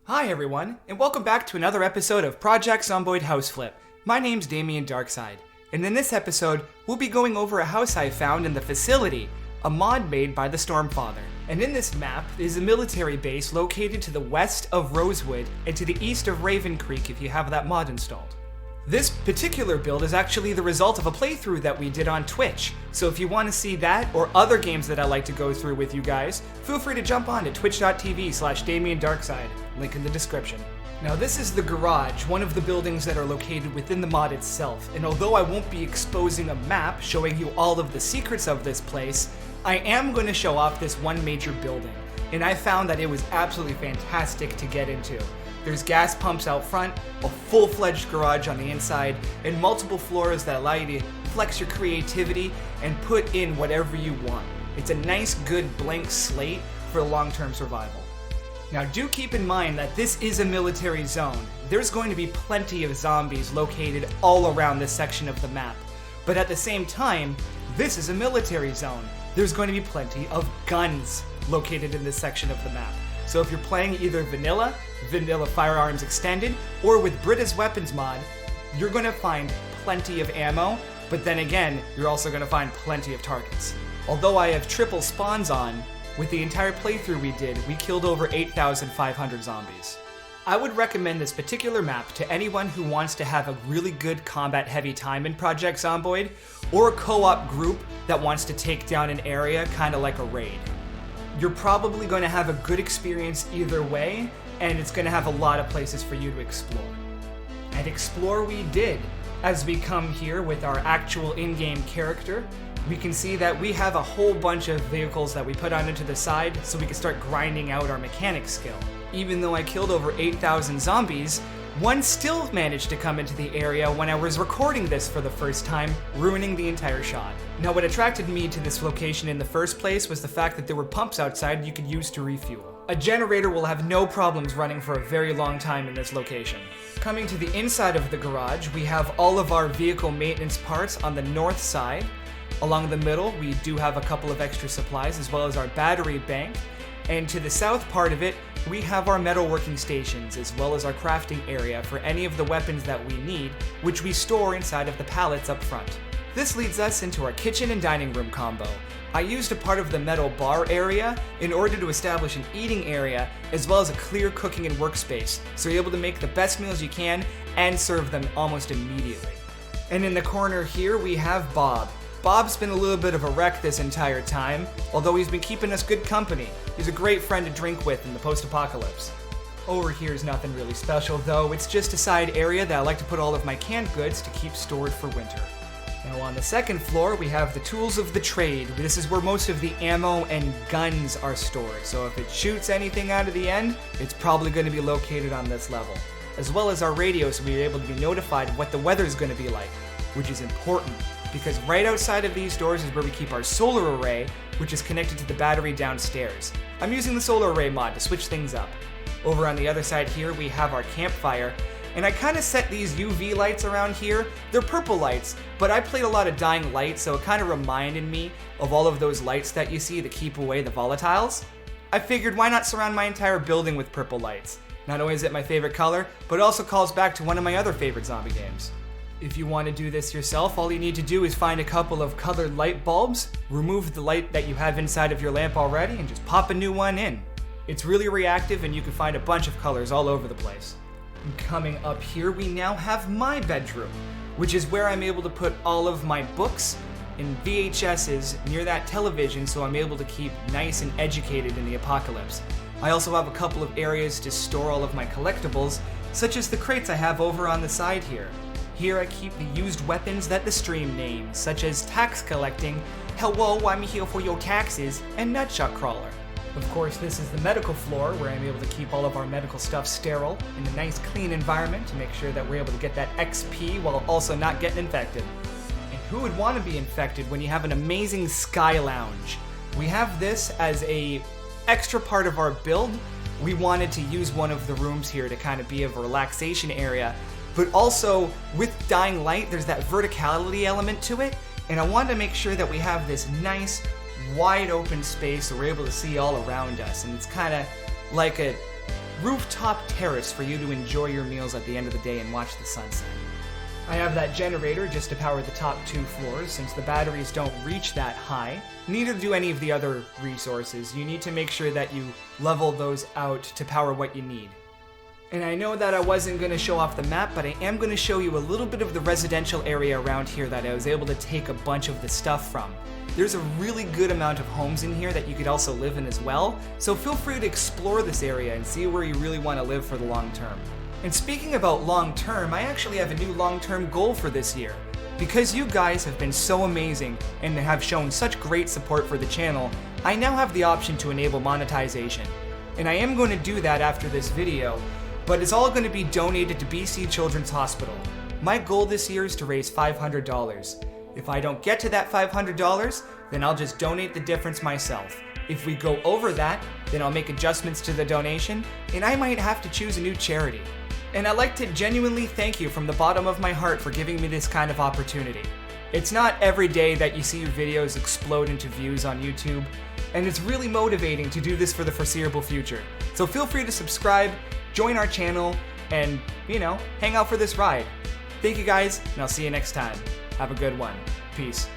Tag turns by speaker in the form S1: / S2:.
S1: Hi everyone, and welcome back to another episode of Project Zomboid House Flip. My name's Damien Darkside, and in this episode, we'll be going over a house I found in the facility, a mod made by the Stormfather. And in this map is a military base located to the west of Rosewood and to the east of Raven Creek if you have that mod installed. This particular build is actually the result of a playthrough that we did on Twitch, so if you want to see that or other games that I like to go through with you guys, feel free to jump on to twitch.tv/DamienDarkside, link in the description. Now this is the garage, one of the buildings that are located within the mod itself, and although I won't be exposing a map showing you all of the secrets of this place, I am going to show off this one major building, and I found that it was absolutely fantastic to get into. There's gas pumps out front, a full-fledged garage on the inside, and multiple floors that allow you to flex your creativity and put in whatever you want. It's a nice, good blank slate for long-term survival. Now do keep in mind that this is a military zone. There's going to be plenty of zombies located all around this section of the map. But at the same time, this is a military zone. There's going to be plenty of guns located in this section of the map. So if you're playing either Vanilla Firearms Extended, or with Brita's Weapons mod, you're going to find plenty of ammo, but then again, you're also going to find plenty of targets. Although I have triple spawns on, with the entire playthrough we did, we killed over 8,500 zombies. I would recommend this particular map to anyone who wants to have a really good combat-heavy time in Project Zomboid, or a co-op group that wants to take down an area kind of like a raid. You're probably going to have a good experience either way, and it's going to have a lot of places for you to explore. And explore we did. As we come here with our actual in-game character, we can see that we have a whole bunch of vehicles that we put on into the side so we can start grinding out our mechanic skill. Even though I killed over 8,000 zombies, one still managed to come into the area when I was recording this for the first time, ruining the entire shot. Now what attracted me to this location in the first place was the fact that there were pumps outside you could use to refuel. A generator will have no problems running for a very long time in this location. Coming to the inside of the garage, we have all of our vehicle maintenance parts on the north side. Along the middle, we do have a couple of extra supplies as well as our battery bank. And to the south part of it, we have our metalworking stations as well as our crafting area for any of the weapons that we need, which we store inside of the pallets up front. This leads us into our kitchen and dining room combo. I used a part of the metal bar area in order to establish an eating area as well as a clear cooking and workspace, so you're able to make the best meals you can and serve them almost immediately. And in the corner here we have Bob. Bob's been a little bit of a wreck this entire time, although he's been keeping us good company. He's a great friend to drink with in the post-apocalypse. Over here is nothing really special though, it's just a side area that I like to put all of my canned goods to keep stored for winter. Now on the second floor we have the tools of the trade. This is where most of the ammo and guns are stored, so if it shoots anything out of the end, it's probably going to be located on this level. As well as our radio, so we're able to be notified of what the weather is going to be like, which is important. Because right outside of these doors is where we keep our solar array, which is connected to the battery downstairs. I'm using the solar array mod to switch things up. Over on the other side here, we have our campfire, and I kind of set these UV lights around here. They're purple lights, but I played a lot of Dying Light, so it kind of reminded me of all of those lights that you see to keep away the volatiles. I figured why not surround my entire building with purple lights? Not only is it my favorite color, but it also calls back to one of my other favorite zombie games. If you want to do this yourself, all you need to do is find a couple of colored light bulbs, remove the light that you have inside of your lamp already, and just pop a new one in. It's really reactive and you can find a bunch of colors all over the place. And coming up here, we now have my bedroom, which is where I'm able to put all of my books and VHSs near that television so I'm able to keep nice and educated in the apocalypse. I also have a couple of areas to store all of my collectibles, such as the crates I have over on the side here. Here I keep the used weapons that the stream names, such as tax collecting, hello, I'm here for your taxes, and nutshot crawler. Of course, this is the medical floor where I'm able to keep all of our medical stuff sterile in a nice clean environment to make sure that we're able to get that XP while also not getting infected. And who would want to be infected when you have an amazing sky lounge? We have this as a extra part of our build. We wanted to use one of the rooms here to kind of be a relaxation area. But also, with Dying Light, there's that verticality element to it, and I wanted to make sure that we have this nice, wide open space so we're able to see all around us, and it's kind of like a rooftop terrace for you to enjoy your meals at the end of the day and watch the sunset. I have that generator just to power the top 2 floors since the batteries don't reach that high. Neither do any of the other resources. You need to make sure that you level those out to power what you need. And I know that I wasn't going to show off the map, but I am going to show you a little bit of the residential area around here that I was able to take a bunch of the stuff from. There's a really good amount of homes in here that you could also live in as well, so feel free to explore this area and see where you really want to live for the long term. And speaking about long term, I actually have a new long-term goal for this year. Because you guys have been so amazing and have shown such great support for the channel, I now have the option to enable monetization. And I am going to do that after this video, but it's all going to be donated to BC Children's Hospital. My goal this year is to raise $500. If I don't get to that $500, then I'll just donate the difference myself. If we go over that, then I'll make adjustments to the donation, and I might have to choose a new charity. And I'd like to genuinely thank you from the bottom of my heart for giving me this kind of opportunity. It's not every day that you see your videos explode into views on YouTube, and it's really motivating to do this for the foreseeable future. So feel free to subscribe, join our channel, and, hang out for this ride. Thank you guys, and I'll see you next time. Have a good one. Peace.